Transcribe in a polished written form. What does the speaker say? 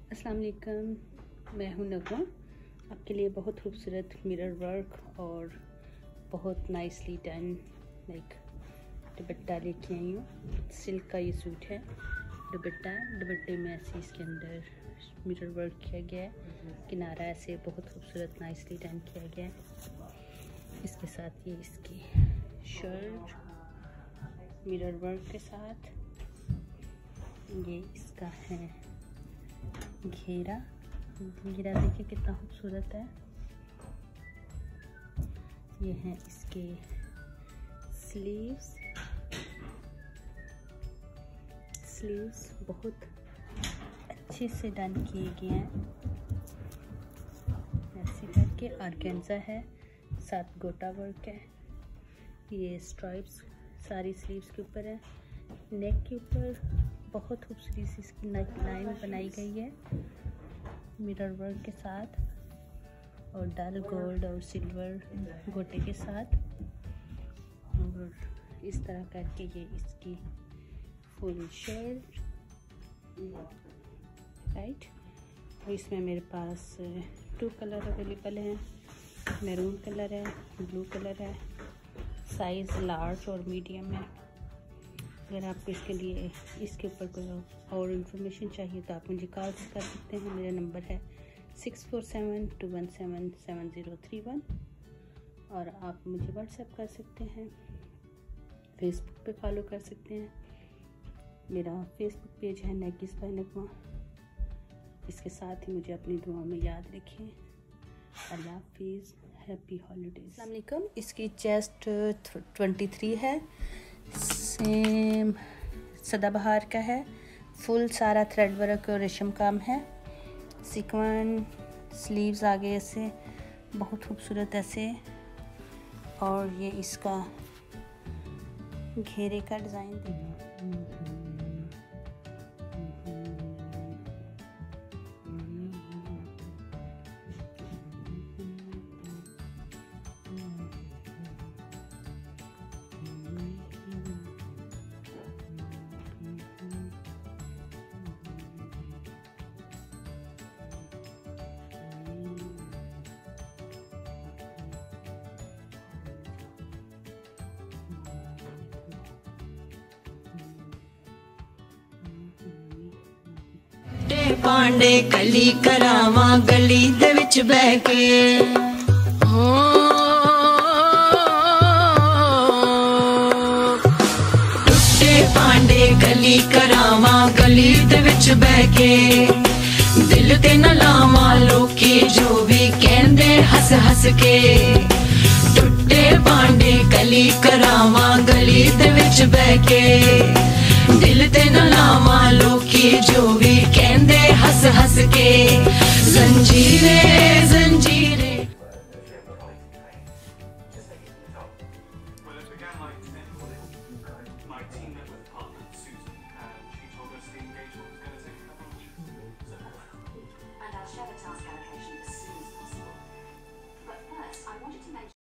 अस्सलाम वालेकुम, मैं हूं नगमा। आपके लिए बहुत खूबसूरत मिरर वर्क और बहुत नाइसली डन दुपट्टा लेके आई हूँ। सिल्क का ये सूट है, दुपट्टे में ऐसे इसके अंदर मिरर वर्क किया गया है, किनारा ऐसे बहुत खूबसूरत नाइसली डन किया गया है। इसके साथ ये इसकी शर्ट मिरर वर्क के साथ, ये इसका है घेरा देखिए कितना खूबसूरत है। ये हैं इसके स्लीव्स बहुत अच्छे से डन किए गए हैं ऐसे करके। ऑर्गेन्जा है, साथ गोटा वर्क है। ये स्ट्राइप्स सारी स्लीव्स के ऊपर है। नेक के ऊपर बहुत खूबसूरत सी इसकी नेक लाइन बनाई गई है मिरर वर्क के साथ, और डल गोल्ड और सिल्वर गोटे के साथ, और इस तरह करके ये इसकी फुल शर्ट राइट। और इसमें मेरे पास 2 कलर अवेलेबल हैं, मैरून कलर है, ब्लू कलर है, साइज़ लार्ज और मीडियम है। अगर आपको इसके ऊपर कोई और इन्फॉर्मेशन चाहिए तो आप मुझे कॉल कर सकते हैं। मेरा नंबर है 6472177031, और आप मुझे व्हाट्सएप कर सकते हैं, फेसबुक पे फॉलो कर सकते हैं। मेरा फेसबुक पेज है नेगिस बाय नगमा। इसके साथ ही मुझे अपनी दुआ में याद रखें। अल्लाह हाफिज़, हैप्पी हॉलीडेज। अस्सलाम वालेकुम। इसकी चेस्ट 23 है, सेम सदाबहार का है, फुल सारा थ्रेड वर्क और रेशम काम है। सीक्वेंस स्लीव्स आगे ऐसे बहुत खूबसूरत ऐसे, और ये इसका घेरे का डिज़ाइन देखिए। पांडे कली करावा गली दे विच बह के, टुटे पांडे कली करावा गली दे विच बह के, दिल ते न लावा लोकी जो भी कहंदे हस हस के। टुटे पांडे कली करावा गली दे विच बह के, दिल ते न लावा लोकी जो भी कहंदे हस हस के। जंजीरे